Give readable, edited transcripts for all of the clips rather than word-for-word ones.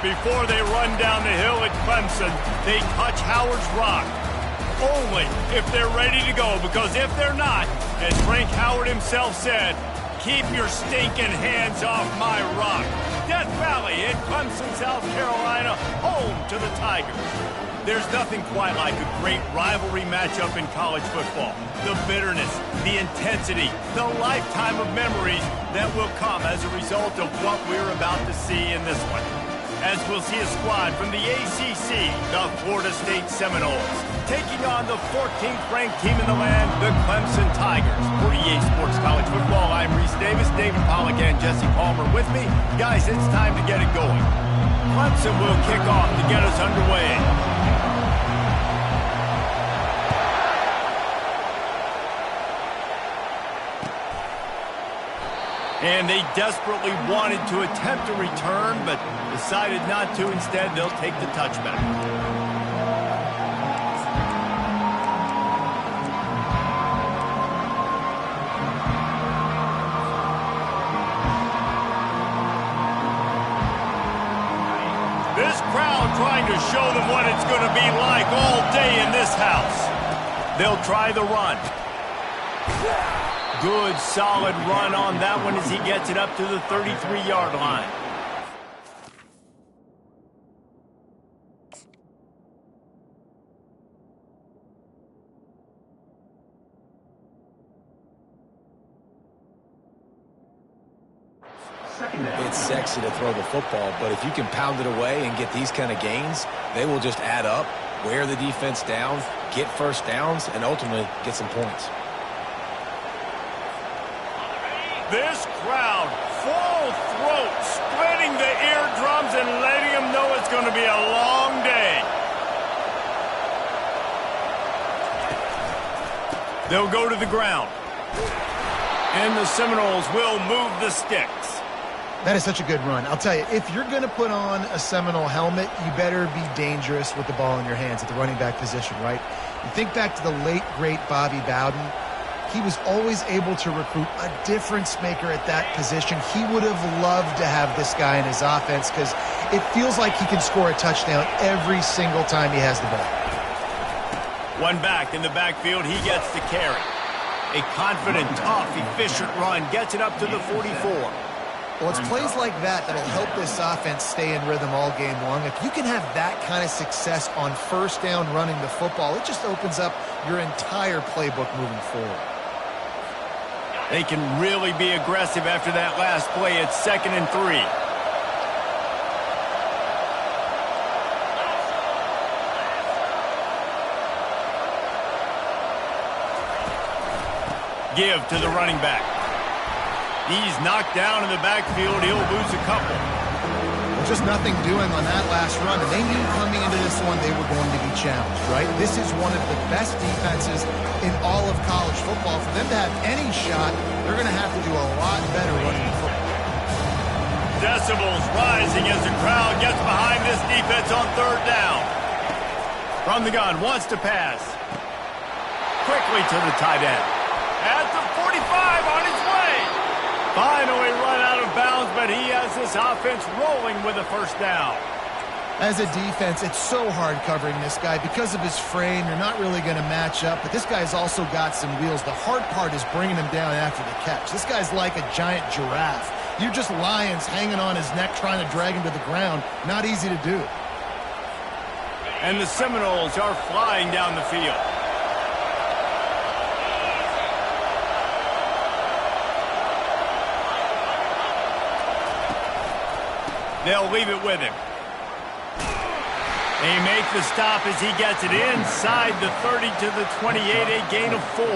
Before they run down the hill at Clemson, they touch Howard's rock. Only if they're ready to go, because if they're not, as Frank Howard himself said, keep your stinking hands off my rock. Death Valley in Clemson, South Carolina, home to the Tigers. There's nothing quite like a great rivalry matchup in college football. The bitterness, the intensity, the lifetime of memories that will come as a result of what we're about to see in this one. As we'll see a squad from the ACC, the Florida State Seminoles, taking on the 14th ranked team in the land, the Clemson Tigers. For EA Sports College Football, I'm Reese Davis, David Pollack, and Jesse Palmer with me. Guys, it's time to get it going. Clemson will kick off to get us underway. And they desperately wanted to attempt a return, but decided not to. Instead, they'll take the touchback. This crowd trying to show them what it's going to be like all day in this house. They'll try the run. Good, solid run on that one as he gets it up to the 33-yard line. It's sexy to throw the football, but if you can pound it away and get these kind of gains, they will just add up, wear the defense down, get first downs, and ultimately get some points. This crowd, full throat, splitting the eardrums and letting them know it's going to be a long day. They'll go to the ground. And the Seminoles will move the sticks. That is such a good run. I'll tell you, if you're going to put on a Seminole helmet, you better be dangerous with the ball in your hands at the running back position, right? You think back to the late, great Bobby Bowden. He was always able to recruit a difference maker at that position. He would have loved to have this guy in his offense because it feels like he can score a touchdown every single time he has the ball. One back in the backfield, he gets the carry. A confident, tough, efficient run gets it up to the 44. Well, it's plays like that that'll help this offense stay in rhythm all game long. If you can have that kind of success on first down running the football, it just opens up your entire playbook moving forward. They can really be aggressive after that last play. It's 2nd and 3. Give to the running back. He's knocked down in the backfield. He'll lose a couple. Well, just nothing doing on that last run, and they knew coming into this one they were going to be challenged, right? This is one of the best defenses in all of college football. For them to have any shot, they're going to have to do a lot better running the football. Decibels rising as the crowd gets behind this defense on 3rd down. From the gun, wants to pass. Quickly to the tight end. At the 45 on his way. Finally run out of bounds, but he has this offense rolling with a first down. As a defense, it's so hard covering this guy. Because of his frame, you're not really going to match up, but this guy's also got some wheels. The hard part is bringing him down after the catch. This guy's like a giant giraffe. You're just lions hanging on his neck trying to drag him to the ground. Not easy to do. And the Seminoles are flying down the field. They'll leave it with him. They make the stop as he gets it inside the 30 to the 28, a gain of 4.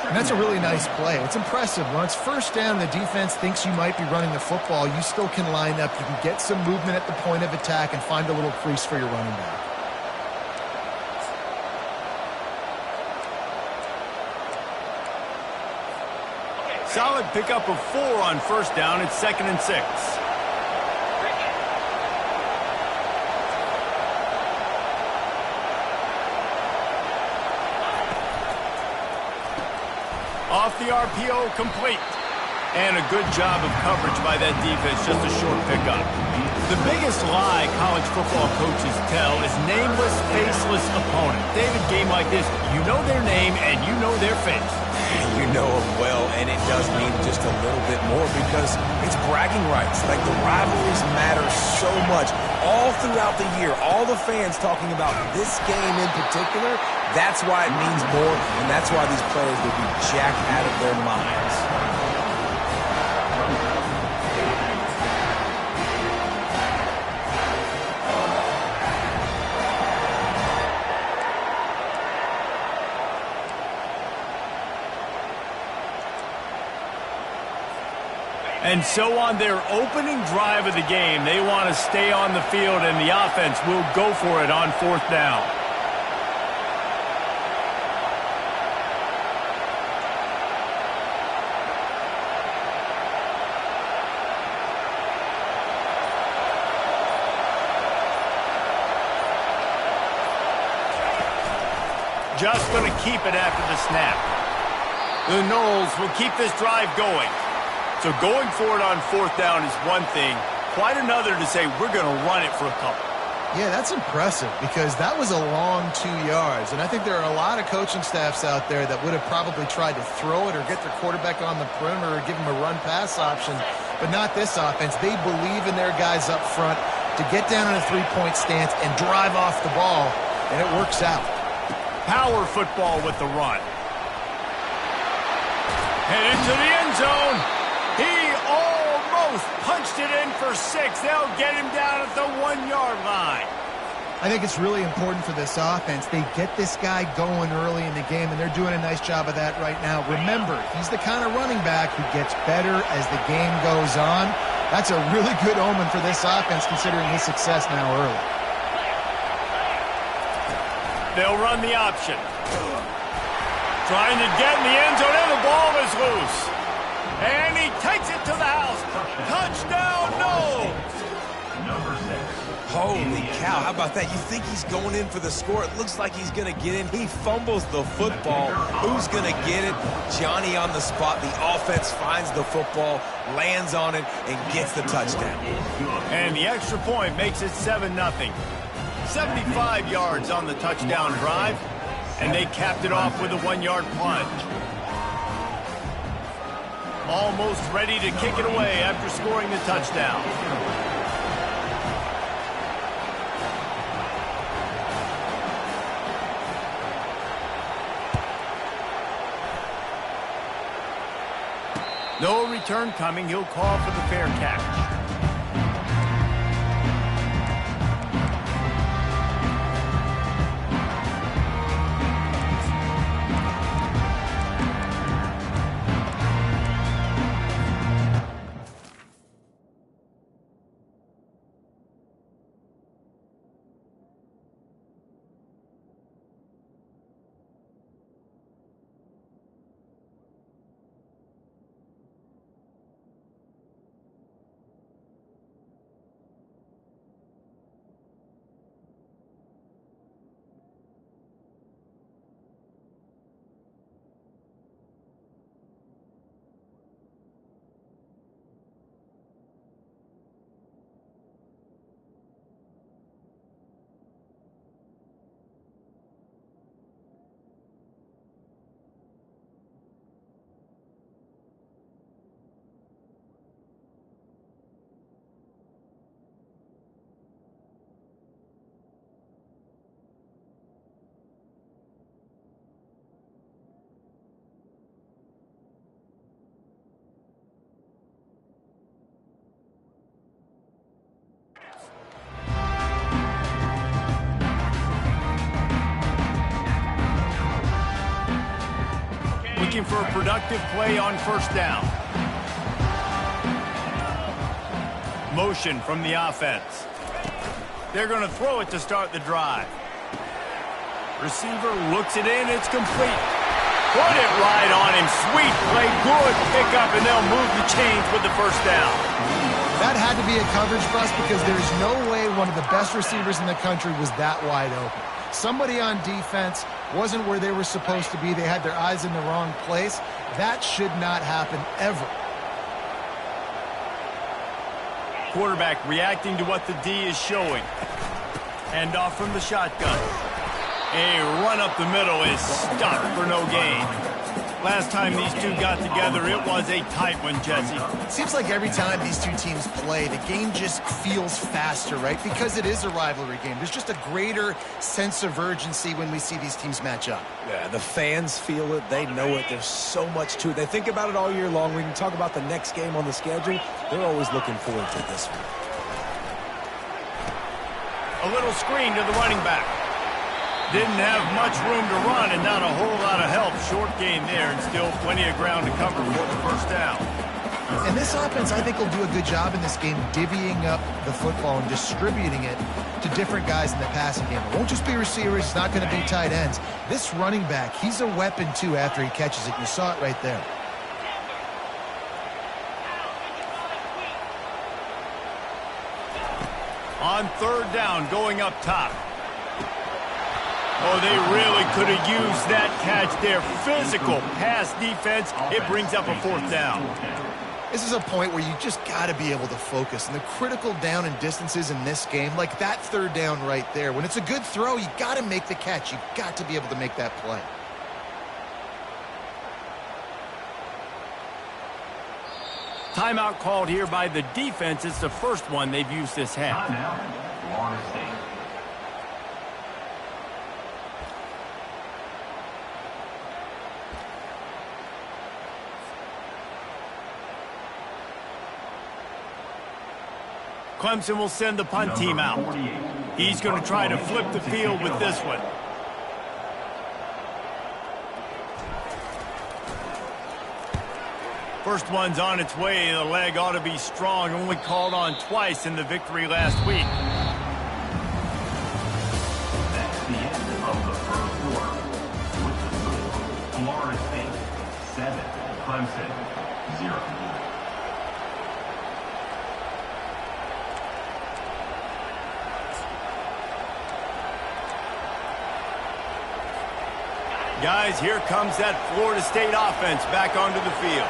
And that's a really nice play. It's impressive. When it's first down, the defense thinks you might be running the football. You still can line up. You can get some movement at the point of attack and find a little crease for your running back. Solid pickup of 4 on first down. It's 2nd and 6. Off the RPO, complete. And a good job of coverage by that defense, just a short pickup. The biggest lie college football coaches tell is nameless, faceless opponent. David, game like this, you know their name and you know their face. You know them well, and it does mean just a little bit more because it's bragging rights. Like, the rivalries matter so much. All throughout the year, all the fans talking about this game in particular, that's why it means more, and that's why these players will be jacked out of their minds. And so on their opening drive of the game, they want to stay on the field, and the offense will go for it on 4th down. Just going to keep it after the snap. The Noles will keep this drive going. So going for it on 4th down is one thing, quite another to say we're going to run it for a couple. Yeah, that's impressive because that was a long 2 yards. And I think there are a lot of coaching staffs out there that would have probably tried to throw it or get their quarterback on the perimeter or give him a run-pass option, but not this offense. They believe in their guys up front to get down in a three-point stance and drive off the ball, and it works out. Power football with the run. And into the end zone. He almost punched it in for 6. They'll get him down at the 1-yard line. I think it's really important for this offense. They get this guy going early in the game, and they're doing a nice job of that right now. Remember, he's the kind of running back who gets better as the game goes on. That's a really good omen for this offense considering his success now early. They'll run the option. Trying to get in the end zone, and the ball is loose. And he takes it to the house. Touchdown, Noles. Number 6. Holy cow, how about that? You think he's going in for the score. It looks like he's going to get in. He fumbles the football. Who's going to get it? Johnny on the spot. The offense finds the football, lands on it, and gets the touchdown. And the extra point makes it 7-0. 75 yards on the touchdown drive, and they capped it off with a 1-yard plunge. Almost ready to kick it away after scoring the touchdown. No return coming. He'll call for the fair catch. Looking for a productive play on 1st down. Motion from the offense. They're going to throw it to start the drive. Receiver looks it in. It's complete. Put it right on him. Sweet play. Good pickup, and they'll move the chains with the 1st down. That had to be a coverage bust because there's no way one of the best receivers in the country was that wide open. Somebody on defense wasn't where they were supposed to be. They had their eyes in the wrong place. That should not happen ever. Quarterback reacting to what the D is showing. Hand off from the shotgun. A run up the middle is stopped for no gain. Last time these two got together, it was a tight one, Jesse. It seems like every time these two teams play, the game just feels faster, right? Because it is a rivalry game. There's just a greater sense of urgency when we see these teams match up. Yeah, the fans feel it. They know it. There's so much to it. They think about it all year long. We can talk about the next game on the schedule. They're always looking forward to this one. A little screen to the running back. Didn't have much room to run and not a whole lot of help. Short gain there and still plenty of ground to cover for the first down. And this offense, I think, will do a good job in this game divvying up the football and distributing it to different guys in the passing game. It won't just be receivers. It's not going to be tight ends. This running back, he's a weapon, too, after he catches it. You saw it right there. On third down, going up top. Oh, they really could have used that catch there. Physical pass defense. It brings up a fourth down. This is a point where you just got to be able to focus. And the critical down and distances in this game, like that third down right there, when it's a good throw, you got to make the catch. You got to be able to make that play. Timeout called here by the defense. It's the first one they've used this half. Florida State. Clemson will send the punt team out. He's going to try to flip the field with this one. First one's on its way. The leg ought to be strong. Only called on twice in the victory last week. That's the end of the first quarter. With the score, Florida State 7, Clemson 0. Guys, here comes that Florida State offense back onto the field.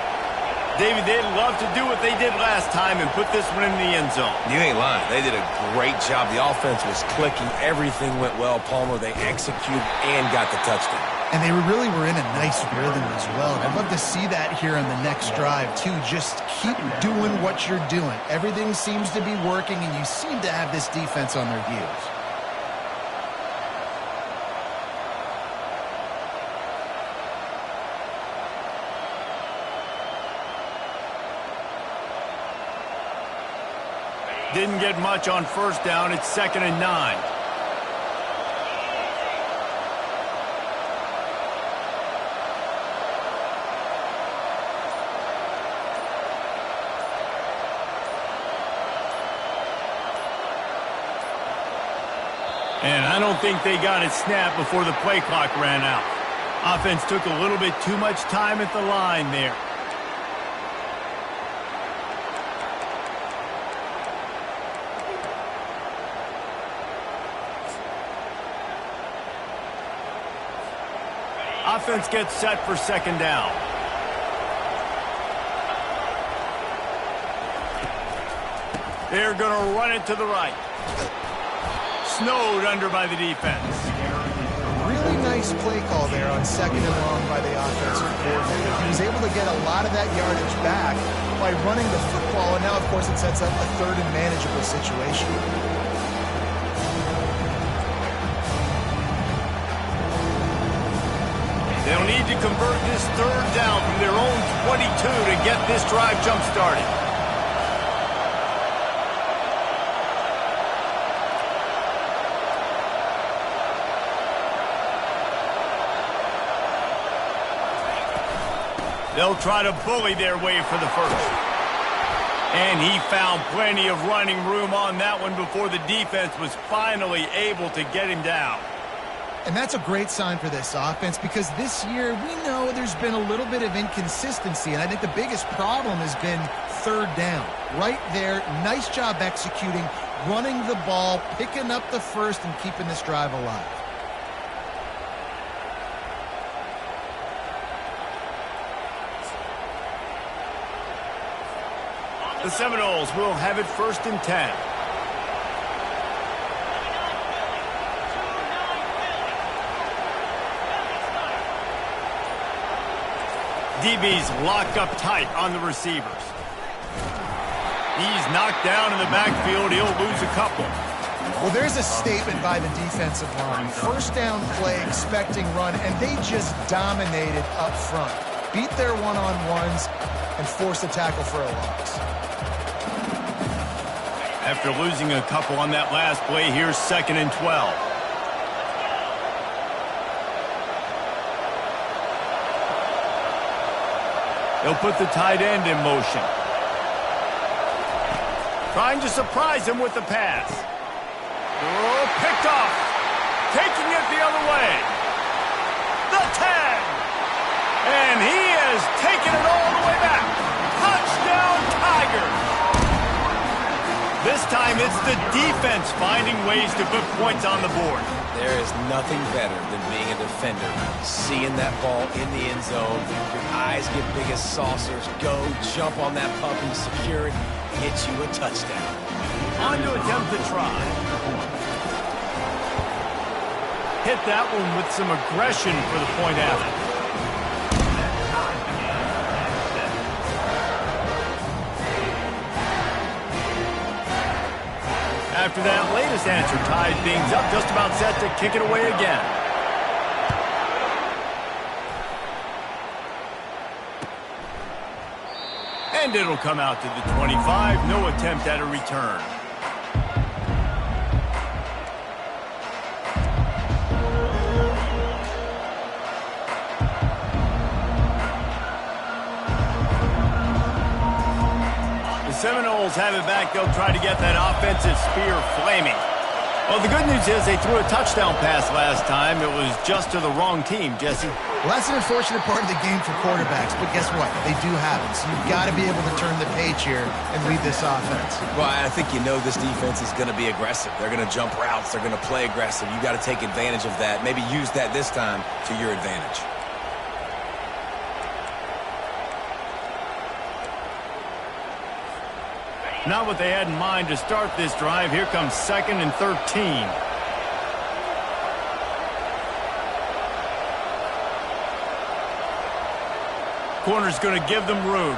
David, they'd love to do what they did last time and put this one in the end zone. You ain't lying. They did a great job. The offense was clicking. Everything went well, Palmer. They executed and got the touchdown. And they really were in a nice rhythm as well. And I'd love to see that here on the next drive, too. Just keep doing what you're doing. Everything seems to be working, and you seem to have this defense on their heels. Didn't get much on first down. It's 2nd and 9. And I don't think they got it snapped before the play clock ran out. Offense took a little bit too much time at the line there. Offense gets set for 2nd down. They're going to run it to the right. Snowed under by the defense. Really nice play call there on 2nd and long by the offensive coordinator. He was able to get a lot of that yardage back by running the football, and now, of course, it sets up a 3rd and manageable situation. They'll need to convert this 3rd down from their own 22 to get this drive jump-started. They'll try to bully their way for the first. And he found plenty of running room on that one before the defense was finally able to get him down. And that's a great sign for this offense because this year we know there's been a little bit of inconsistency, and I think the biggest problem has been 3rd down. Right there, nice job executing, running the ball, picking up the first, and keeping this drive alive. The Seminoles will have it 1st and 10. DB's locked up tight on the receivers. He's knocked down in the backfield. He'll lose a couple. Well, there's a statement by the defensive line. 1st down play, expecting run, and they just dominated up front. Beat their one-on-ones and forced a tackle for a loss. After losing a couple on that last play, here's 2nd and 12. They'll put the tight end in motion. Trying to surprise him with the pass. Oh, picked off. Taking it the other way. The 10. And he has taken it all the way back. Touchdown, Tigers. This time it's the defense finding ways to put points on the board. There is nothing better than being a defender. Seeing that ball in the end zone, your eyes get big as saucers. Go, jump on that puppy, secure it, get you a touchdown. On to attempt the try. Hit that one with some aggression for the point after. After that latest answer tied things up, just about set to kick it away again. And it'll come out to the 25. No attempt at a return. Seminoles have it back. They'll try to get that offensive spear flaming. Well, the good news is they threw a touchdown pass last time. It was just to the wrong team, Jesse. Well, that's an unfortunate part of the game for quarterbacks, but guess what? They do have it, so you've got to be able to turn the page here and lead this offense. Well, I think you know this defense is going to be aggressive. They're going to jump routes. They're going to play aggressive. You got to take advantage of that. Maybe use that this time to your advantage. Not what they had in mind to start this drive. Here comes 2nd and 13. Corner's going to give them room.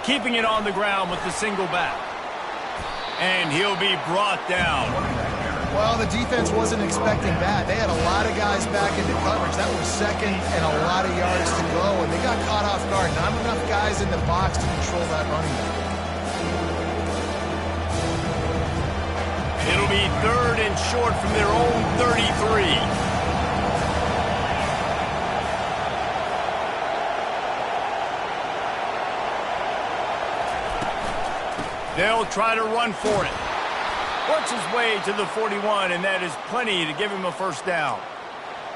Keeping it on the ground with the single back. And he'll be brought down. Well, the defense wasn't expecting that. They had a lot of guys back into coverage. That was 2nd and a lot of yards to go, and they got caught off guard. Not enough guys in the box to control that running back. It'll be 3rd and short from their own 33. They'll try to run for it. Works his way to the 41, and that is plenty to give him a 1st down.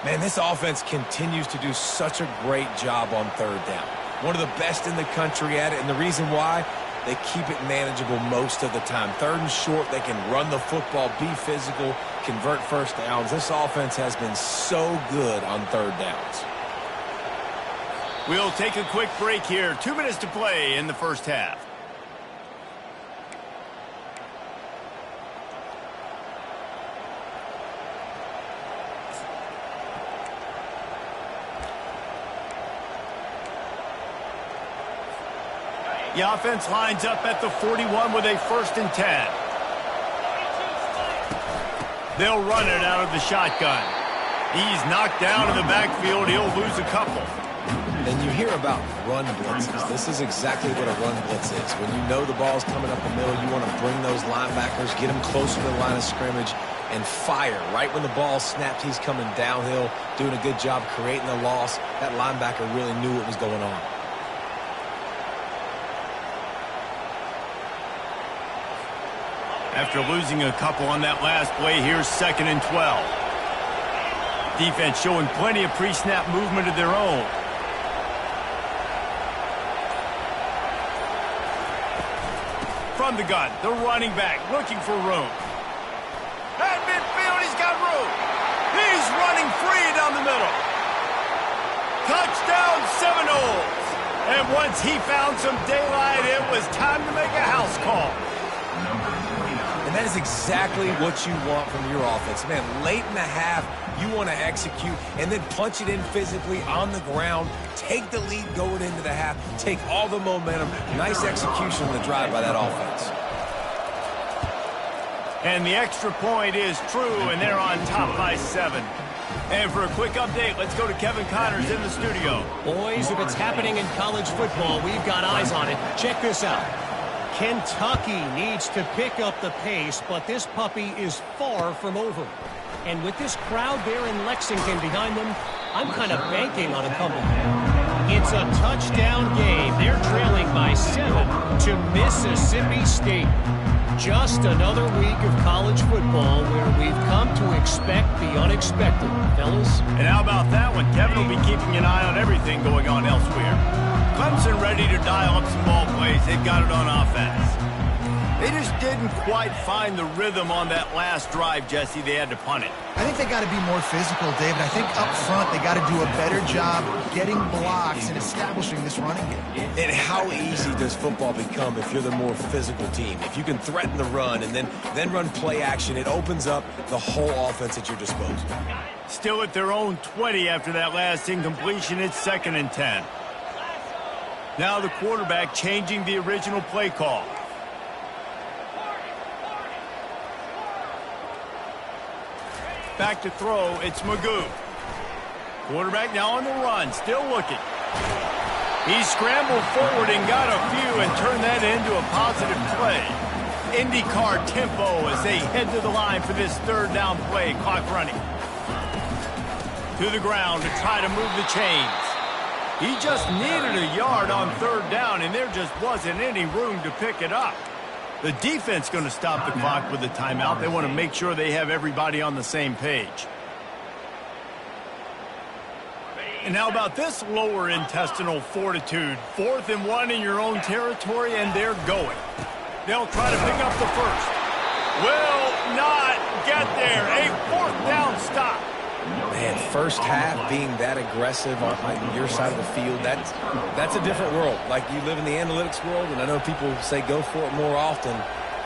Man, this offense continues to do such a great job on 3rd down. One of the best in the country at it, and the reason why, they keep it manageable most of the time. 3rd and short, they can run the football, be physical, convert 1st downs. This offense has been so good on 3rd downs. We'll take a quick break here. 2 minutes to play in the 1st half. The offense lines up at the 41 with a 1st and 10. They'll run it out of the shotgun. He's knocked down in the backfield. He'll lose a couple. And you hear about run blitzes. This is exactly what a run blitz is. When you know the ball's coming up the middle, you want to bring those linebackers, get them closer to the line of scrimmage, and fire. Right when the ball snapped, he's coming downhill, doing a good job creating the loss. That linebacker really knew what was going on. After losing a couple on that last play, here's 2nd and 12. Defense showing plenty of pre-snap movement of their own. From the gun, the running back looking for room. At midfield, he's got room. He's running free down the middle. Seminoles. And once he found some daylight, it was time to make a house call. And that is exactly what you want from your offense. Man, late in the half, you want to execute and then punch it in physically on the ground, take the lead going into the half, take all the momentum. Nice execution on the drive by that offense. And the extra point is true, and they're on top by 7. And for a quick update, let's go to Kevin Connors in the studio. Boys, if it's happening in college football, we've got eyes on it. Check this out. Kentucky needs to pick up the pace, but this puppy is far from over. And with this crowd there in Lexington behind them, I'm kind of banking on a comeback. It's a touchdown game. They're trailing by 7 to Mississippi State. Just another week of college football where we've come to expect the unexpected, fellas. And how about that one? Kevin will be keeping an eye on everything going on elsewhere. Clemson ready to dial up some ball plays. They've got it on offense. They just didn't quite find the rhythm on that last drive, Jesse. They had to punt it. I think they got to be more physical, David. I think up front they got to do a better job getting blocks and establishing this running game. And how easy does football become if you're the more physical team? If you can threaten the run and then run play action, it opens up the whole offense at your disposal. Still at their own 20 after that last incompletion. It's 2nd and 10. Now the quarterback changing the original play call. Back to throw, it's Magoo. Quarterback now on the run, still looking. He scrambled forward and got a few and turned that into a positive play. IndyCar tempo as they head to the line for this 3rd down play, clock running. To the ground to try to move the chains. He just needed a yard on 3rd down, and there just wasn't any room to pick it up. The defense going to stop the clock with a timeout. They want to make sure they have everybody on the same page. And how about this lower intestinal fortitude? 4th and 1 in your own territory, and they're going. They'll try to pick up the first. Will not get there. A 4th down stop. Man, first half being that aggressive on your side of the field, that's a different world. Like, you live in the analytics world, and I know people say go for it more often.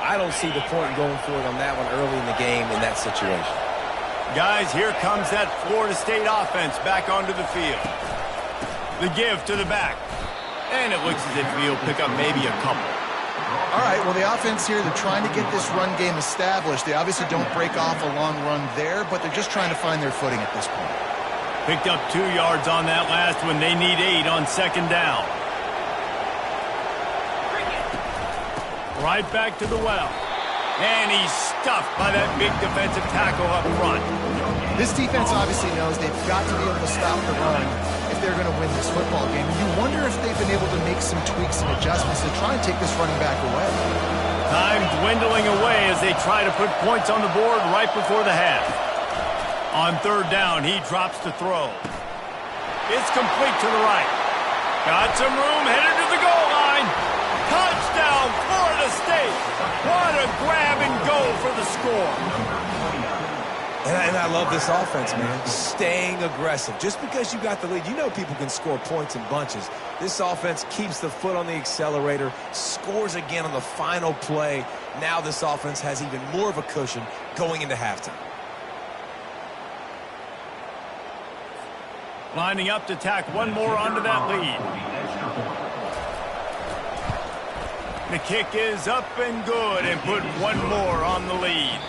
I don't see the point in going for it on that one early in the game in that situation. Guys, here comes that Florida State offense back onto the field. The give to the back. And it looks as if he'll pick up maybe a couple. All right, well, the offense here, they're trying to get this run game established. They obviously don't break off a long run there, but they're just trying to find their footing at this point. Picked up 2 yards on that last one. They need 8 on 2nd down. Right back to the well. And he's stuffed by that big defensive tackle up front. This defense obviously knows they've got to be able to stop the run if they're going to win this football game. And you wonder if they've been able to make some tweaks and adjustments to try and take this running back away. Time dwindling away as they try to put points on the board right before the half. On 3rd down, he drops to throw. It's complete to the right. Got some room, headed to the goal line. Touchdown, Florida State. What a grab and go for the score. And I love this offense, man. Staying aggressive. Just because you got the lead, you know people can score points in bunches. This offense keeps the foot on the accelerator, scores again on the final play. Now this offense has even more of a cushion going into halftime. Lining up to tack one more onto that lead. The kick is up and good and put one more on the lead.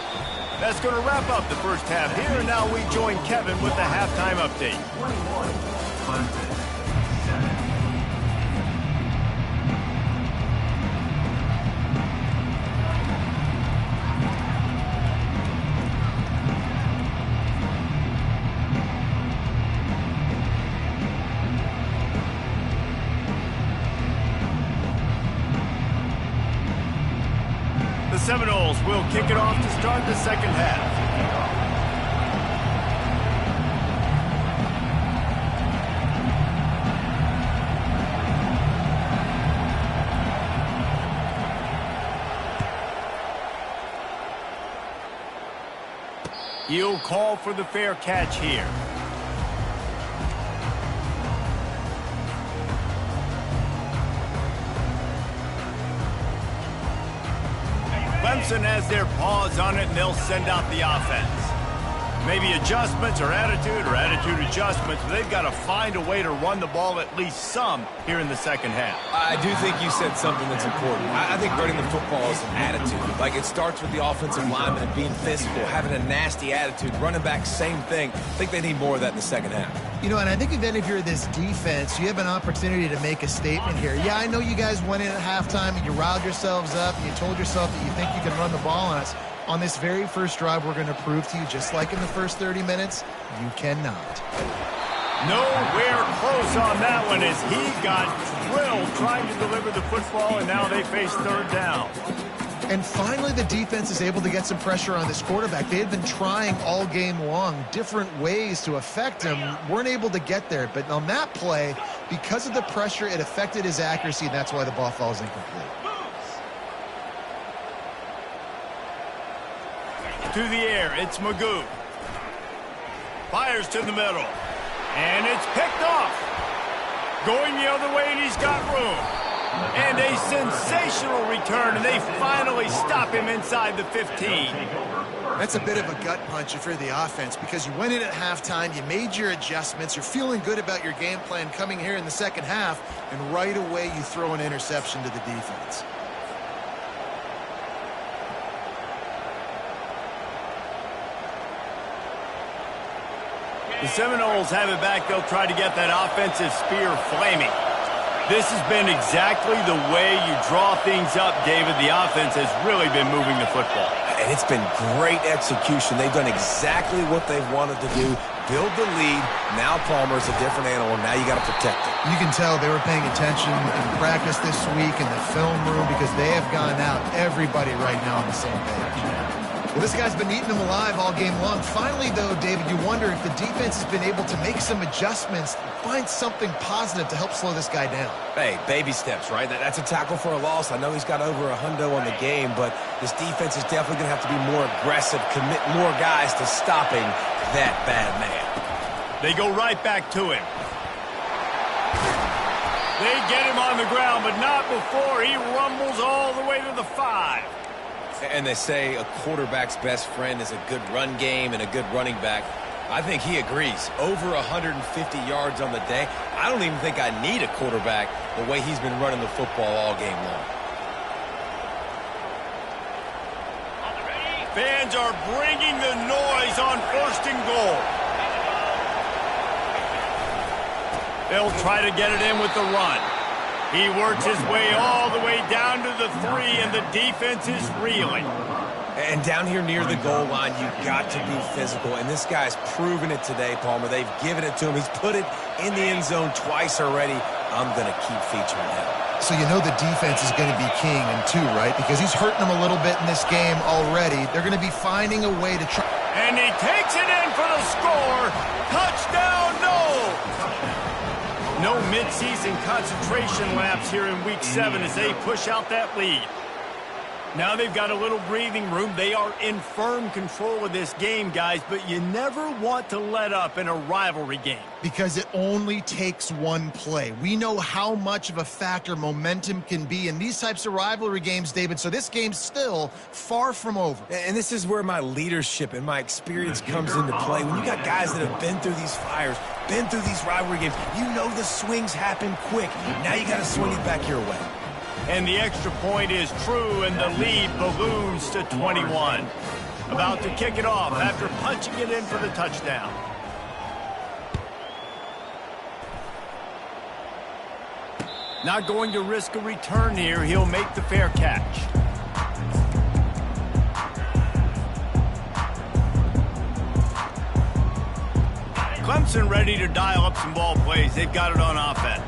That's going to wrap up the first half here. Now we join Kevin with the halftime update. 21, Clemson, 7. The Seminoles will kick it off to start the second half. He'll call for the fair catch here. Clemson has their paws on it, and they'll send out the offense. Maybe adjustments or attitude adjustments, but they've got to find a way to run the ball at least some here in the second half. I do think you said something that's important. I think running the football is an attitude. Like, it starts with the offensive lineman and being physical, having a nasty attitude. Running back, same thing. I think they need more of that in the second half. You know, and I think then if you're this defense, you have an opportunity to make a statement here. Yeah, I know you guys went in at halftime and you riled yourselves up and you told yourself that you think you can run the ball on us. On this very first drive, we're going to prove to you, just like in the first 30 minutes, you cannot. Nowhere close on that one as he got drilled trying to deliver the football, and now they face third down. And finally, the defense is able to get some pressure on this quarterback. They had been trying all game long different ways to affect him, weren't able to get there. But on that play, because of the pressure, it affected his accuracy, and that's why the ball falls incomplete. To the air, it's Magoo. Fires to the middle. And it's picked off. Going the other way, and he's got room. And a sensational return, and they finally stop him inside the 15. That's a bit of a gut punch if you're the offense, because you went in at halftime, you made your adjustments, you're feeling good about your game plan coming here in the second half, and right away you throw an interception to the defense. The Seminoles have it back. They'll try to get that offensive spear flaming. This has been exactly the way you draw things up, David. The offense has really been moving the football. And it's been great execution. They've done exactly what they've wanted to do. Build the lead. Now Palmer's a different animal. Now you got to protect it. You can tell they were paying attention in practice this week in the film room because they have gone out, everybody right now on the same page. Well, this guy's been eating them alive all game long. Finally, though, David, you wonder if the defense has been able to make some adjustments, find something positive to help slow this guy down. Hey, baby steps, right? That's a tackle for a loss. I know he's got over a hundo on the game, but this defense is definitely going to have to be more aggressive, commit more guys to stopping that bad man. They go right back to him. They get him on the ground, but not before he rumbles all the way to the 5. And they say a quarterback's best friend is a good run game and a good running back. I think he agrees. Over 150 yards on the day. I don't even think I need a quarterback the way he's been running the football all game long. Fans are bringing the noise on 1st and goal. They'll try to get it in with the run. He works his way all the way down to the 3, and the defense is reeling. And down here near the goal line, you've got to be physical. And this guy's proven it today, Palmer. They've given it to him. He's put it in the end zone twice already. I'm going to keep featuring him. So you know the defense is going to be king in 2, right? Because he's hurting them a little bit in this game already. They're going to be finding a way to try. And he takes it in for the score. Touchdown, no! No mid-season concentration laps here in Week 7 as they push out that lead. Now they've got a little breathing room. They are in firm control of this game, guys, but you never want to let up in a rivalry game. Because it only takes one play. We know how much of a factor momentum can be in these types of rivalry games, David, so this game's still far from over. And this is where my leadership and my experience comes into play. When you got guys that have been through these fires, been through these rivalry games, you know the swings happen quick. Now you got to swing it back your way. And the extra point is true, and the lead balloons to 21. About to kick it off after punching it in for the touchdown. Not going to risk a return here. He'll make the fair catch. Clemson ready to dial up some ball plays. They've got it on offense.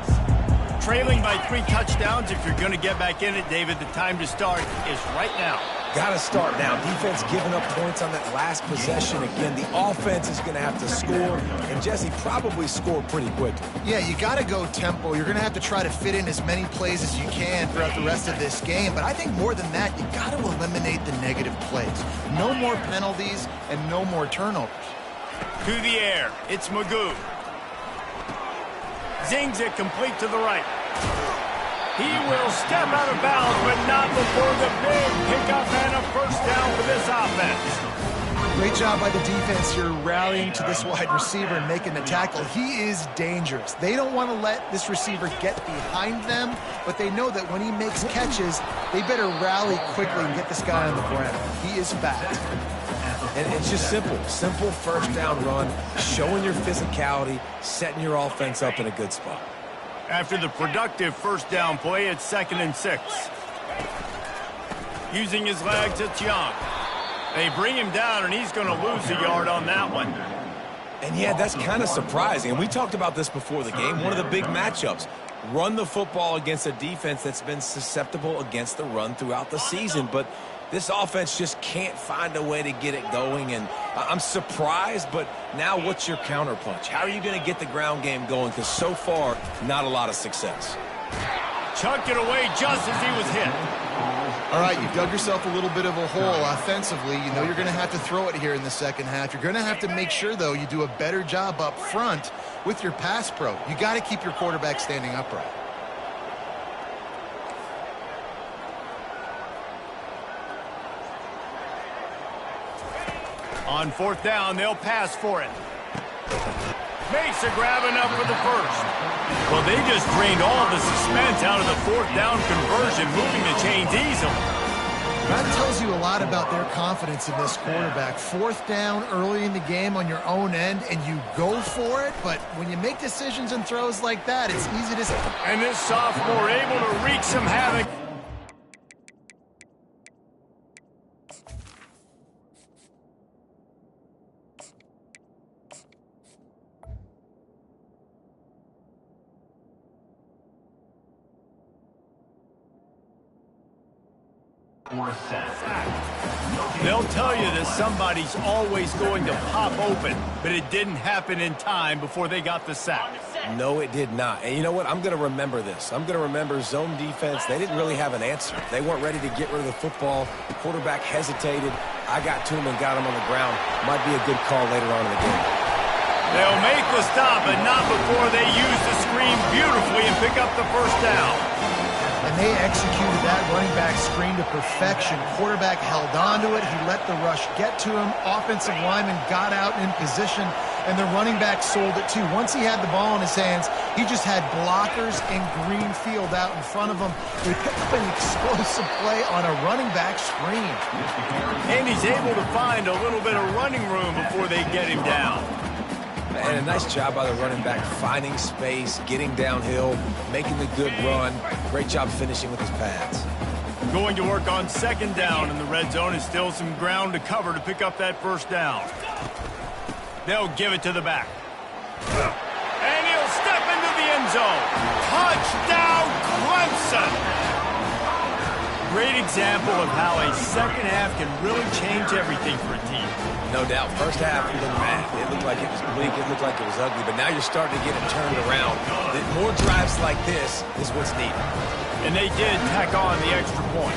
Trailing by 3 touchdowns. If you're going to get back in it, David, the time to start is right now. Got to start now. Defense giving up points on that last possession. Again, the offense is going to have to score, and Jesse probably score pretty quickly. Yeah, you got to go tempo. You're going to have to try to fit in as many plays as you can throughout the rest of this game. But I think more than that, you got to eliminate the negative plays. No more penalties and no more turnovers. To the air, it's Magoo. Zings it complete to the right. He will step out of bounds, but not before the big pickup and a first down for this offense. Great job by the defense here rallying to this wide receiver and making the tackle. He is dangerous. They don't want to let this receiver get behind them, but they know that when he makes catches, they better rally quickly and get this guy on the ground. He is fast. And it's just simple first down run, showing your physicality, setting your offense up in a good spot. After the productive first down play, it's 2nd and 6. Using his legs, it's Young. They bring him down, and he's going to lose a yard on that one. And yeah, that's kind of surprising. And we talked about this before the game. One of the big matchups. Run the football against a defense that's been susceptible against the run throughout the season. But this offense just can't find a way to get it going. And I'm surprised, but now what's your counterpunch? How are you going to get the ground game going? Because so far, not a lot of success. Chucked it away just as he was hit. All right, you've dug yourself a little bit of a hole offensively. You know you're going to have to throw it here in the second half. You're going to have to make sure, though, you do a better job up front with your pass pro. You got to keep your quarterback standing upright. On 4th down, they'll pass for it. Makes a grab enough for the first. Well, they just drained all the suspense out of the 4th down conversion, moving the chains easily. That tells you a lot about their confidence in this quarterback. 4th down early in the game on your own end, and you go for it, but when you make decisions and throws like that, it's easy to... And this sophomore able to wreak some havoc. They'll tell you that somebody's always going to pop open, but it didn't happen in time before they got the sack. No, it did not. And you know what? I'm going to remember this. I'm going to remember zone defense. They didn't really have an answer. They weren't ready to get rid of the football. The quarterback hesitated. I got to him and got him on the ground. Might be a good call later on in the game. They'll make the stop, but not before they use the screen beautifully and pick up the first down. And they executed that running back screen to perfection. Quarterback held on to it. He let the rush get to him. Offensive lineman got out in position, and the running back sold it too. Once he had the ball in his hands, he just had blockers and green field out in front of him. They picked up an explosive play on a running back screen. And he's able to find a little bit of running room before they get him down. And a nice job by the running back, finding space, getting downhill, making the good run. Great job finishing with his pads. Going to work on 2nd down in the red zone is still some ground to cover to pick up that first down. They'll give it to the back. And he'll step into the end zone. Touchdown, Clemson! Great example of how a second half can really change everything for a team. No doubt. First half, it looked bad. It looked like it was bleak. It looked like it was ugly. But now you're starting to get it turned around. More drives like this is what's needed. And they did tack on the extra point.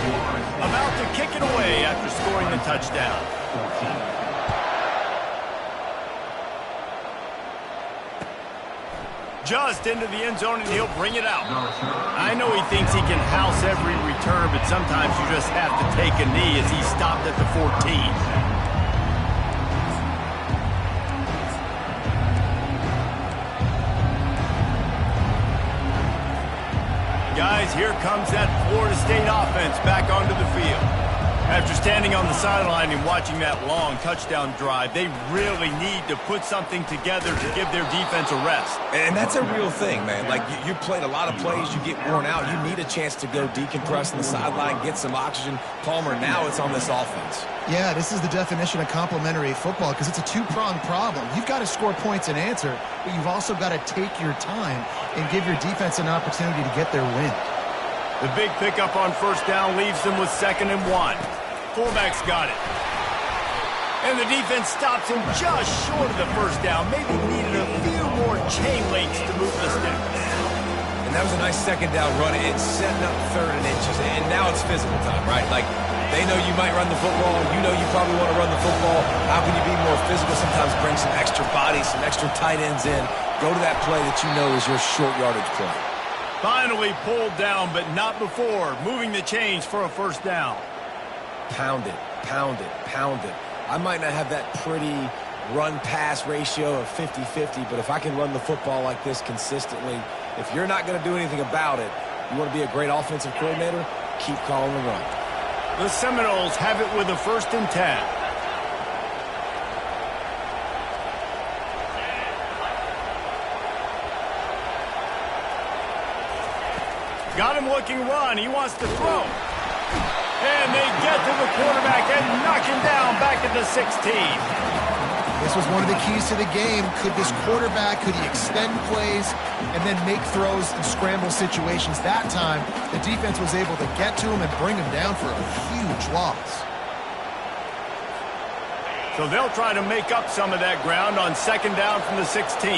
About to kick it away after scoring the touchdown. Just into the end zone, and he'll bring it out. I know he thinks he can house every return, but sometimes you just have to take a knee as he stopped at the 14. Guys, here comes that Florida State offense back onto the field. After standing on the sideline and watching that long touchdown drive, they really need to put something together to give their defense a rest. And that's a real thing, man. Like, you played a lot of plays, you get worn out, you need a chance to go decompress on the sideline, get some oxygen. Palmer, now it's on this offense. Yeah, this is the definition of complementary football because it's a two-pronged problem. You've got to score points and answer, but you've also got to take your time and give your defense an opportunity to get their win. The big pickup on first down leaves them with 2nd and 1. Fullback's got it. And the defense stops him just short of the first down. Maybe needed a few more chain links to move the sticks. And that was a nice 2nd down run. It's setting up 3rd and inches, and now it's physical time, right? Like, they know you might run the football. You know you probably want to run the football. How can you be more physical? Sometimes bring some extra bodies, some extra tight ends in. Go to that play that you know is your short yardage play. Finally pulled down, but not before. Moving the chains for a first down. Pound it, pound it, pound it. I might not have that pretty run-pass ratio of 50-50, but if I can run the football like this consistently, if you're not going to do anything about it, you want to be a great offensive coordinator, keep calling the run. The Seminoles have it with a 1st and 10. Got him looking run. He wants to throw. And they get to the quarterback and knock him down back at the 16. This was one of the keys to the game. Could this quarterback, could he extend plays and then make throws in scramble situations? That time, the defense was able to get to him and bring him down for a huge loss. So they'll try to make up some of that ground on 2nd down from the 16.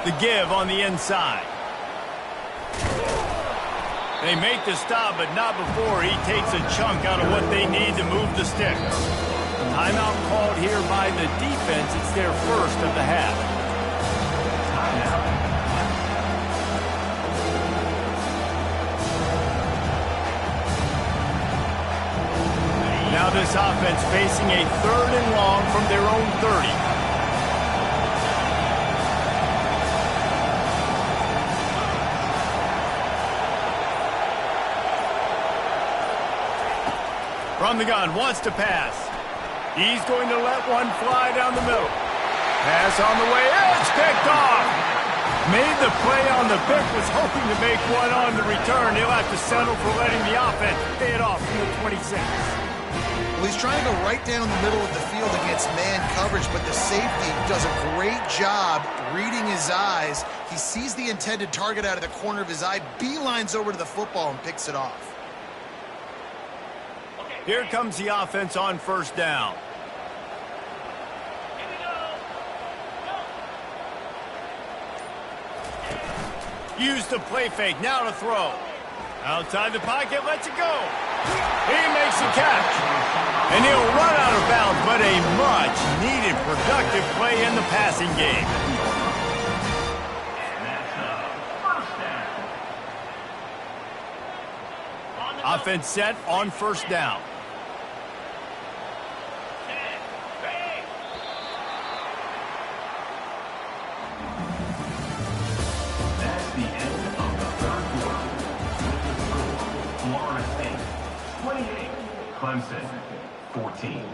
The give on the inside. They make the stop, but not before he takes a chunk out of what they need to move the sticks. Timeout called here by the defense. It's their first of the half. Now this offense facing a 3rd and long from their own 30. From the gun, wants to pass. He's going to let one fly down the middle. Pass on the way, it's picked off. Made the play on the pick, was hoping to make one on the return. He'll have to settle for letting the offense pay it off from the 26. Well, he's trying to go right down the middle of the field against man coverage, but the safety does a great job reading his eyes. He sees the intended target out of the corner of his eye, beelines over to the football and picks it off. Here comes the offense on 1st down. Use the play fake, now to throw. Outside the pocket, lets it go. He makes a catch. And he'll run out of bounds, but a much-needed productive play in the passing game. Offense set on 1st down. That's the end of the 3rd quarter. With the score, Florida State 28, Clemson 14.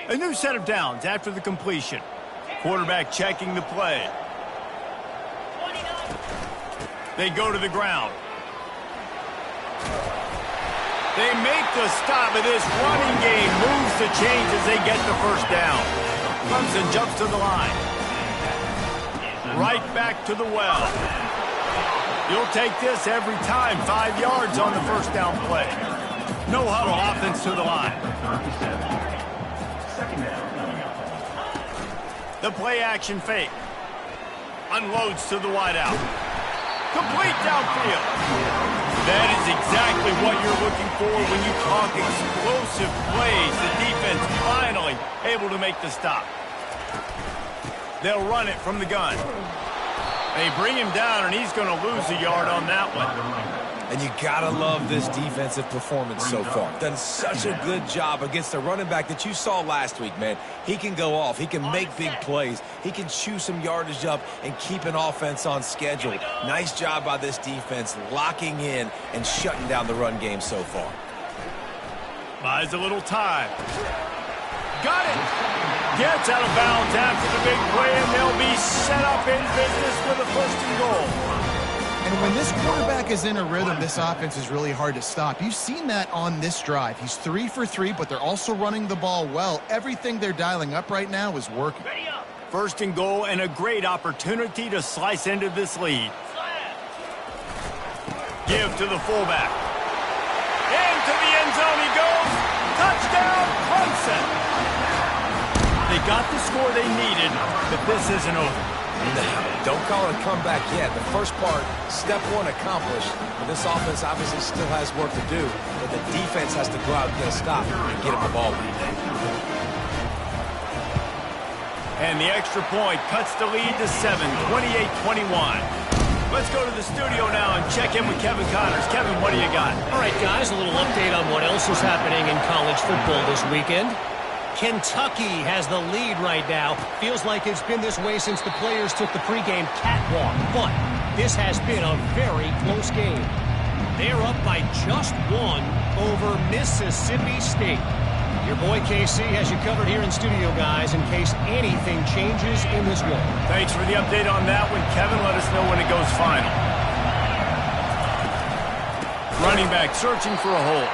A new set of downs after the completion. Quarterback checking the play. They go to the ground. They make the stop, but this running game moves the chains as they get the 1st down. Clemson jumps to the line. Right back to the well. You'll take this every time. 5 yards on the 1st down play. No huddle, offense to the line. The play action fake. Unloads to the wideout. Complete downfield. That is exactly what you're looking for when you talk explosive plays. The defense finally able to make the stop. They'll run it from the gun. They bring him down, and he's going to lose a yard on that one. And you gotta love this defensive performance so far. Done such a good job against the running back that you saw last week, man. He can go off. He can make big plays. He can chew some yardage up and keep an offense on schedule. Nice job by this defense locking in and shutting down the run game so far. Buys a little time. Got it. Gets out of bounds after the big play, and they'll be set up in business with a 1st and goal. And when this quarterback is in a rhythm, this offense is really hard to stop. You've seen that on this drive. He's 3 for 3, but they're also running the ball well. Everything they're dialing up right now is working. 1st and goal, and a great opportunity to slice into this lead. Give to the fullback. Into the end zone he goes. Touchdown, Clemson. They got the score they needed, but this isn't over. Don't call it a comeback yet. The first part, step one accomplished. But this offense obviously still has work to do. But the defense has to go out and get a stop and get him the ball back. And the extra point cuts the lead to 7, 28-21. Let's go to the studio now and check in with Kevin Connors. Kevin, what do you got? All right, guys, a little update on what else is happening in college football this weekend. Kentucky has the lead right now. Feels like it's been this way since the players took the pregame catwalk. But this has been a very close game. They're up by just 1 over Mississippi State. Your boy KC has you covered here in studio, guys, in case anything changes in this one. Thanks for the update on that one, Kevin. Let us know when it goes final. Running back searching for a hole.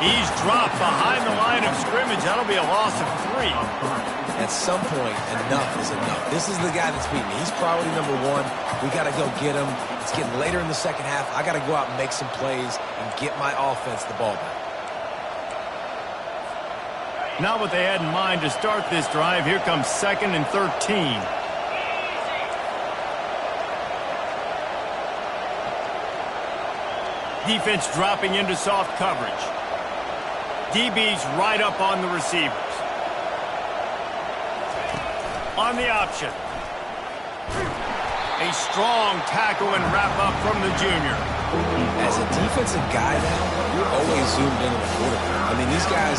He's dropped behind the line of scrimmage. That'll be a loss of 3. At some point, enough is enough. This is the guy that's beating me. He's priority number 1. We got to go get him. It's getting later in the second half. I got to go out and make some plays and get my offense the ball back. Not what they had in mind to start this drive. Here comes 2nd and 13. Defense dropping into soft coverage. DB's right up on the receivers. On the option. A strong tackle and wrap up from the junior. As a defensive guy now, you're always zoomed into the quarterback. I mean, these guys,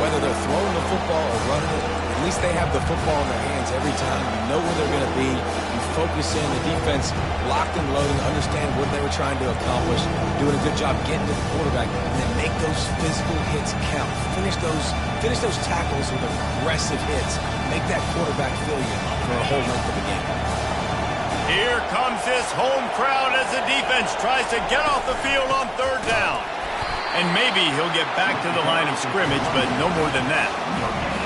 whether they're throwing the football or running it, at least they have the football in their hands every time. You know where they're going to be. You focus in. The defense locked and loaded, understand what they were trying to accomplish, doing a good job getting to the quarterback, and then make those physical hits count. Finish those tackles with aggressive hits. Make that quarterback feel you for a whole length of the game. Here comes this home crowd as the defense tries to get off the field on 3rd down. And maybe he'll get back to the line of scrimmage, but no more than that.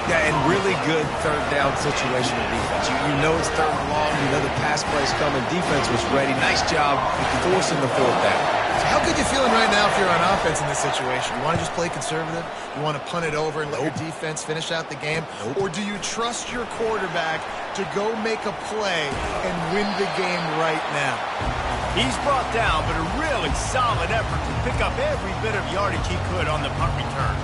Yeah, and really good 3rd down situational defense. You know it's 3rd and long. You know the pass play's coming. Defense was ready. Nice job forcing the 4th down. So how good you feeling right now if you're on offense in this situation? You want to just play conservative? You want to punt it over and let your defense finish out the game? Or do you trust your quarterback to go make a play and win the game right now? He's brought down, but a really solid effort to pick up every bit of yardage he could on the punt return.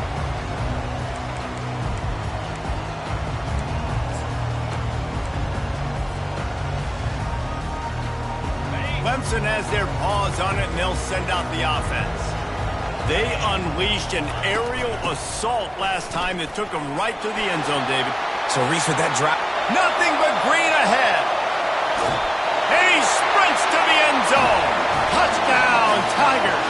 Clemson has their paws on it, and they'll send out the offense. They unleashed an aerial assault last time that took them right to the end zone, David. So Reese with that drop. Nothing but green ahead. And he sprints to the end zone. Touchdown, Tigers.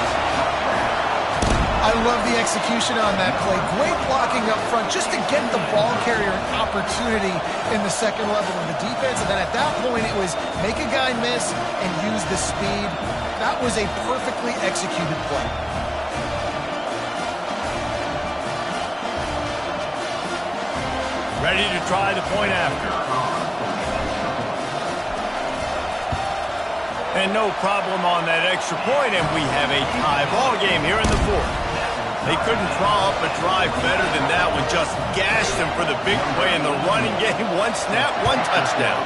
I love the execution on that play. Great blocking up front just to get the ball carrier an opportunity in the second level of the defense. And then at that point, it was make a guy miss and use the speed. That was a perfectly executed play. Ready to try the point after. And no problem on that extra point, and we have a tie ball game here in the 4th. They couldn't draw up a drive better than that one. Just gashed them for the big play in the running game. 1 snap, 1 touchdown.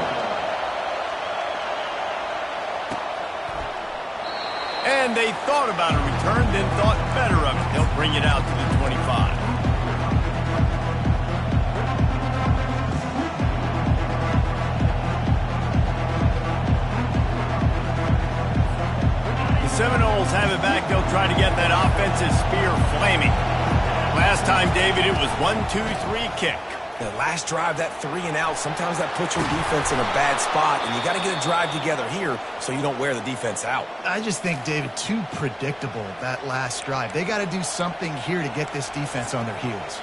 And they thought about a return, then thought better of it. They'll bring it out to the 25. Seminoles have it back. They'll try to get that offensive spear flaming. Last time, David, it was 1-2-3 kick. The last drive, that 3 and out, sometimes that puts your defense in a bad spot, and you got to get a drive together here so you don't wear the defense out. I just think, David, too predictable, that last drive. They got to do something here to get this defense on their heels.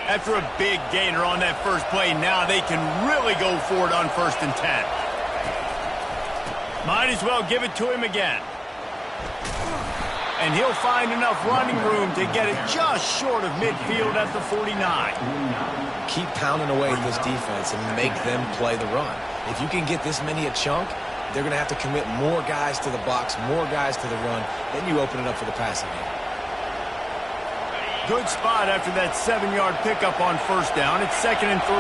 After a big gainer on that first play, now they can really go for it on 1st and 10. Might as well give it to him again. And he'll find enough running room to get it just short of midfield at the 49. Keep pounding away at this defense and make them play the run. If you can get this many a chunk, they're going to have to commit more guys to the box, more guys to the run. Then you open it up for the passing game. Good spot after that 7-yard pickup on first down. It's 2nd and 3.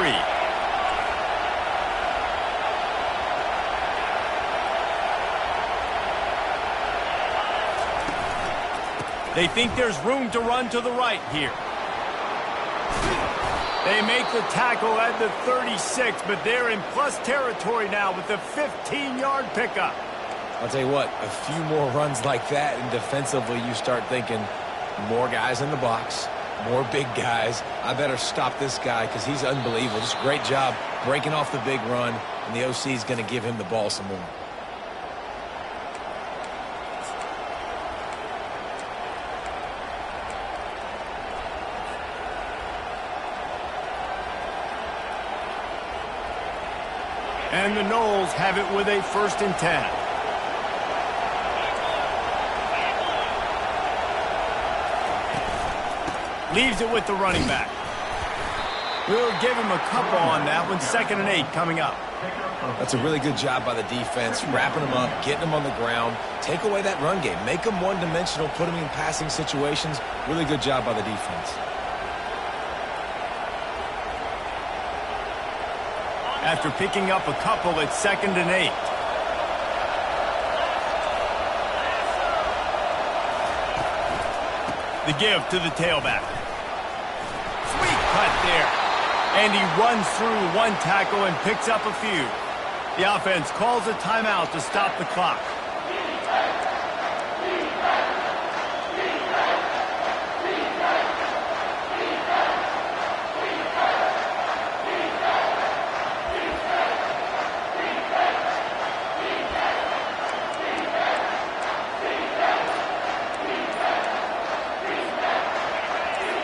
They think there's room to run to the right here. They make the tackle at the 36, but they're in plus territory now with the 15-yard pickup. I'll tell you what, a few more runs like that, and defensively you start thinking more guys in the box, more big guys. I better stop this guy because he's unbelievable. Just a great job breaking off the big run, and the OC is going to give him the ball some more. And the Noles have it with a 1st and 10. Leaves it with the running back. We'll give him a couple on that one. 2nd and 8 coming up. That's a really good job by the defense, wrapping them up, getting them on the ground. Take away that run game. Make them one-dimensional, put them in passing situations. Really good job by the defense. After picking up a couple, it's 2nd and 8. The give to the tailback. Sweet cut there. And he runs through one tackle and picks up a few. The offense calls a timeout to stop the clock.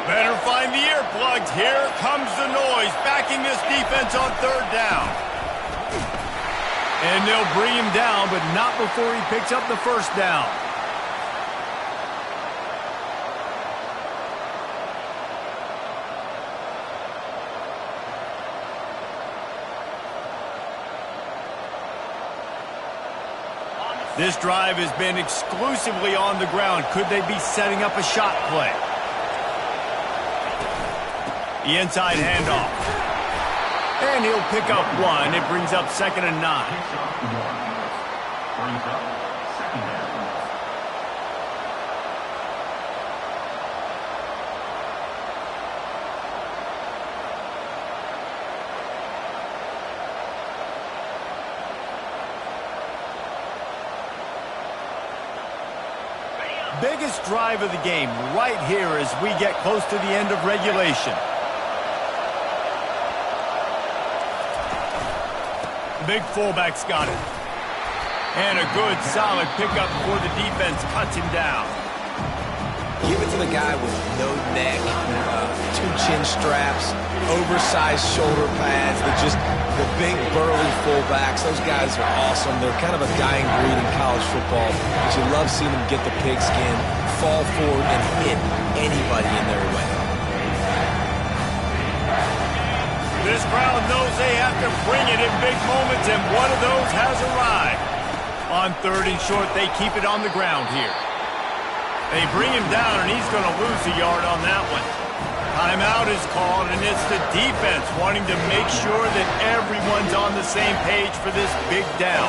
Better find the earplugs. Here comes the noise, backing this defense on 3rd down. And they'll bring him down, but not before he picks up the 1st down. This drive has been exclusively on the ground. Could they be setting up a shot play? The inside handoff. And he'll pick up one. It brings up 2nd and 9. Brings up 2nd down. Biggest drive of the game right here as we get close to the end of regulation. The big fullback's got it. And a good, solid pickup before the defense cuts him down. Give it to the guy with no neck, 2 chin straps, oversized shoulder pads, the big burly fullbacks. Those guys are awesome. They're kind of a dying breed in college football, but you love seeing them get the pigskin, fall forward, and hit anybody in their way. This crowd knows they have to bring it in big moments, and one of those has arrived. On 3rd and short, they keep it on the ground here. They bring him down, and he's going to lose a yard on that one. Timeout is called, and it's the defense wanting to make sure that everyone's on the same page for this big down.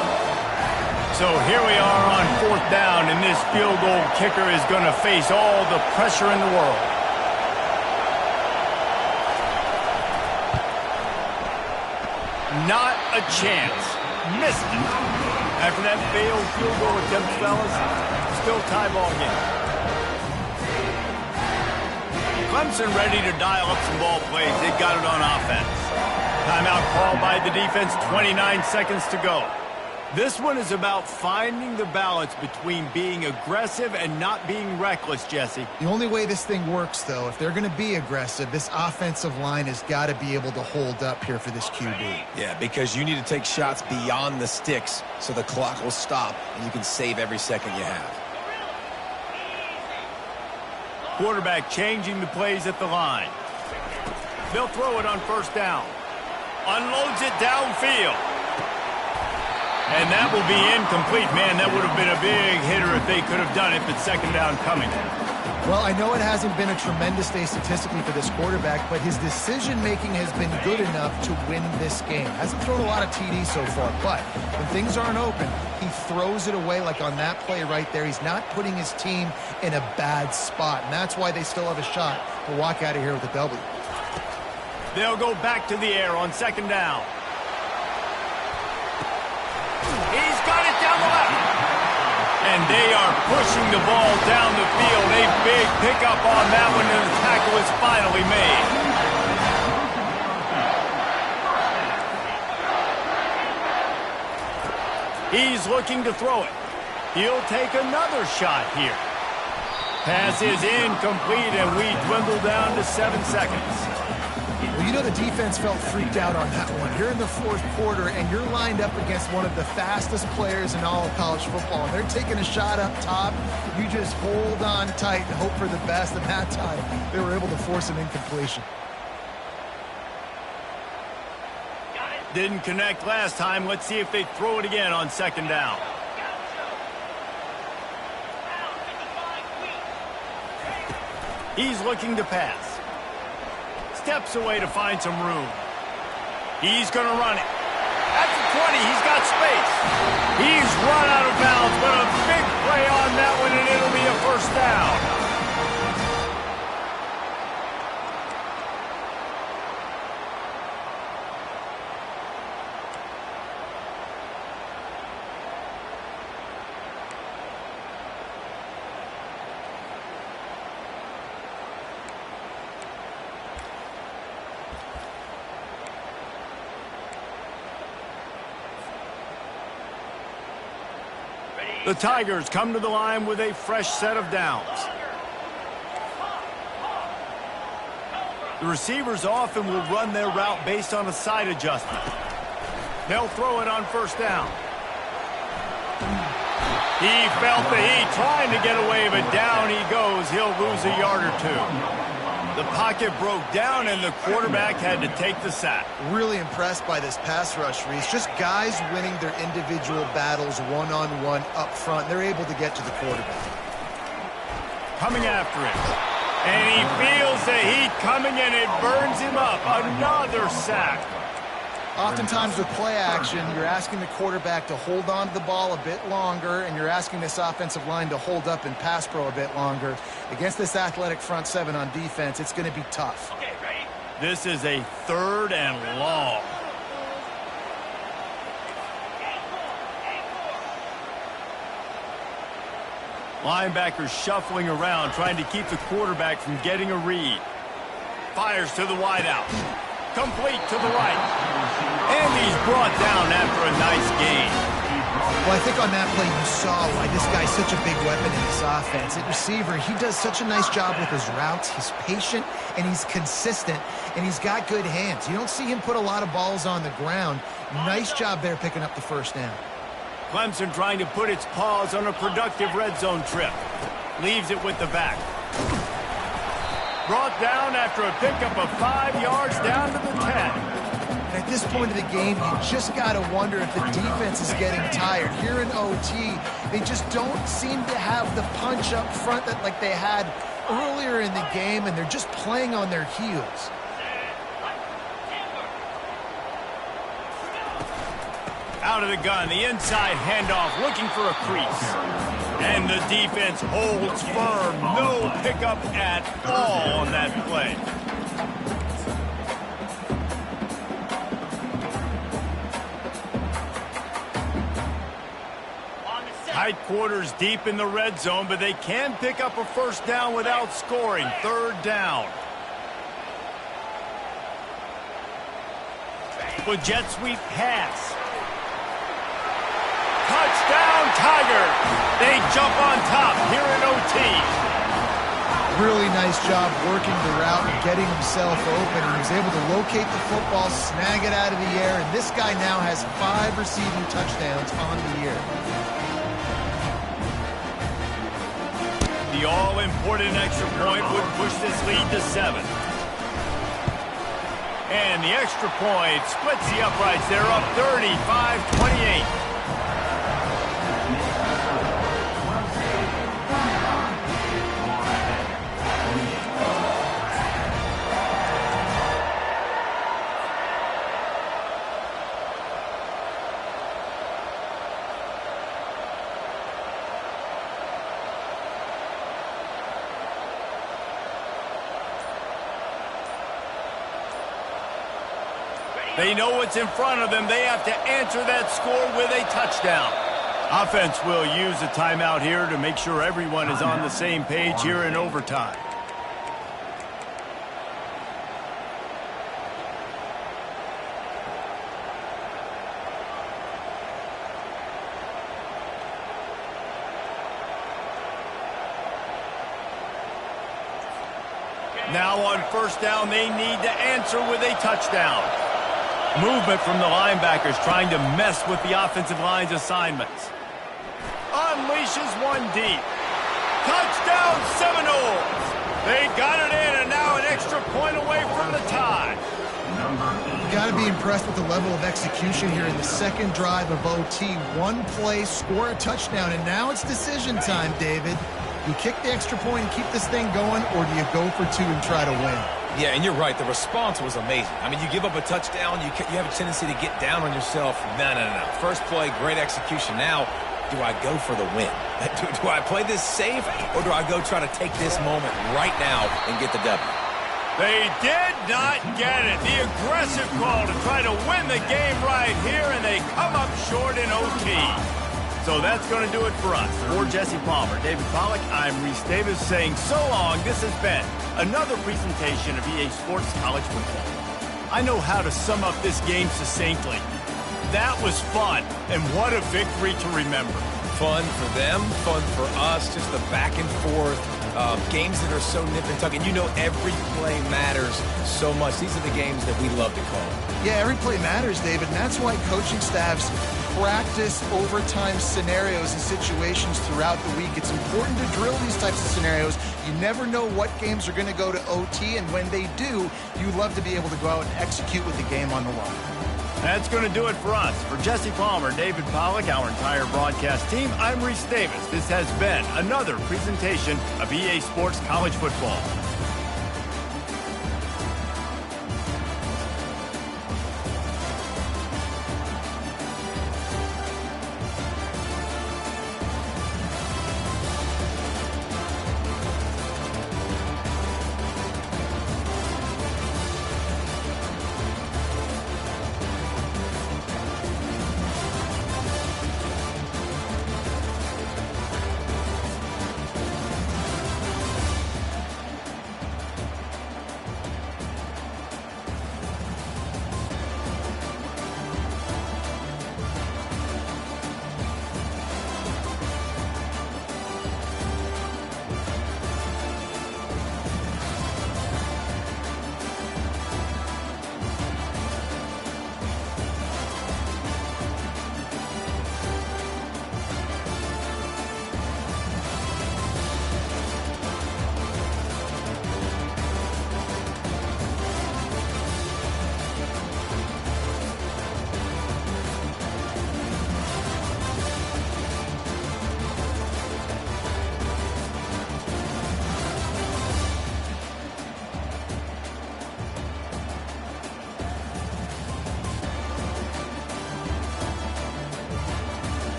So here we are on 4th down, and this field goal kicker is going to face all the pressure in the world. Not a chance. Missed it. After that failed field goal attempt, fellas, still tie ball game. Clemson ready to dial up some ball plays. They got it on offense. Timeout called by the defense, 29 seconds to go. This one is about finding the balance between being aggressive and not being reckless, Jesse. The only way this thing works, though, if they're going to be aggressive, this offensive line has got to be able to hold up here for this QB. Yeah, because you need to take shots beyond the sticks so the clock will stop and you can save every second you have. Quarterback changing the plays at the line. They'll throw it on 1st down. Unloads it downfield. And that will be incomplete. Man, that would have been a big hitter if they could have done it, but second down coming. Well, I know it hasn't been a tremendous day statistically for this quarterback, but his decision-making has been good enough to win this game. Hasn't thrown a lot of TDs so far, but when things aren't open, he throws it away like on that play right there. He's not putting his team in a bad spot, and that's why they still have a shot to walk out of here with a W. They'll go back to the air on second down. He's got it down the left. And they are pushing the ball down the field. A big pickup on that one, and the tackle is finally made. He's looking to throw it. He'll take another shot here. Pass is incomplete, and we dwindle down to 7 seconds. Well, you know the defense felt freaked out on that one. You're in the fourth quarter, and you're lined up against one of the fastest players in all of college football. And they're taking a shot up top. You just hold on tight and hope for the best. And that time, they were able to force an incompletion. Didn't connect last time. Let's see if they throw it again on second down. He's looking to pass. Steps away to find some room. He's going to run it. At the 20, he's got space. He's run out of bounds, but a big play on that one, and it'll be a first down. The Tigers come to the line with a fresh set of downs. The receivers often will run their route based on a side adjustment. They'll throw it on first down. He felt the heat trying to get away, but down he goes. He'll lose a yard or two. The pocket broke down, and the quarterback had to take the sack. Really impressed by this pass rush, Reese. Just guys winning their individual battles one-on-one up front. They're able to get to the quarterback. Coming after him. And he feels the heat coming, and it burns him up. Another sack. Oftentimes with play action, you're asking the quarterback to hold on to the ball a bit longer, and you're asking this offensive line to hold up in pass pro a bit longer. Against this athletic front seven on defense, it's going to be tough. Okay, ready? This is a 3rd and long. Linebackers shuffling around, trying to keep the quarterback from getting a read. Fires to the wideout. Complete to the right. And he's brought down after a nice gain. Well, I think on that play you saw why this guy's such a big weapon in this offense. At receiver, he does such a nice job with his routes. He's patient, and he's consistent, and he's got good hands. You don't see him put a lot of balls on the ground. Nice job there picking up the first down. Clemson trying to put its paws on a productive red zone trip. Leaves it with the back. Brought down after a pickup of 5 yards down to the 10. At this point of the game, you just got to wonder if the defense is getting tired. Here in OT, they just don't seem to have the punch up front that like they had earlier in the game, and they're just playing on their heels. Out of the gun, the inside handoff, looking for a crease. And the defense holds firm. No pickup at all on that play. Tight quarters deep in the red zone, but they can pick up a first down without scoring. 3rd down. With jet sweep pass. Touchdown, Tigers! They jump on top here in OT. Really nice job working the route and getting himself open. He was able to locate the football, snag it out of the air, and this guy now has 5 receiving touchdowns on the year. The all-important extra point would push this lead to 7. And the extra point splits the uprights. They're up 35-28. They know what's in front of them. They have to answer that score with a touchdown. Offense will use a timeout here to make sure everyone is on the same page here in overtime. Now on first down, they need to answer with a touchdown. Movement from the linebackers trying to mess with the offensive line's assignments. Unleashes one deep. Touchdown Seminoles! They got it in, and now an extra point away from the tie. You got to be impressed with the level of execution here in the second drive of OT. One play, score a touchdown, and now it's decision time, David. You kick the extra point and keep this thing going, or do you go for two and try to win? Yeah, and you're right. The response was amazing. I mean, you give up a touchdown, you have a tendency to get down on yourself. No. First play, great execution. Now, do I go for the win? Do I play this safe, or do I go try to take this moment right now and get the W? They did not get it. The aggressive call to try to win the game right here, and they come up short in OT. So that's going to do it for us. For Jesse Palmer, David Pollack, I'm Reese Davis saying so long. This has been another presentation of EA Sports College Football. I know how to sum up this game succinctly. That was fun, and what a victory to remember. Fun for them, fun for us, just the back and forth, games that are so nip and tuck. And you know every play matters so much. These are the games that we love to call. Yeah, every play matters, David, and that's why coaching staffs practice overtime scenarios and situations throughout the week. It's important to drill these types of scenarios. You never know what games are going to go to OT, and when they do, you love to be able to go out and execute with the game on the line. That's going to do it for us. For Jesse Palmer, David Pollack, our entire broadcast team, I'm Reese Davis. This has been another presentation of EA Sports College Football.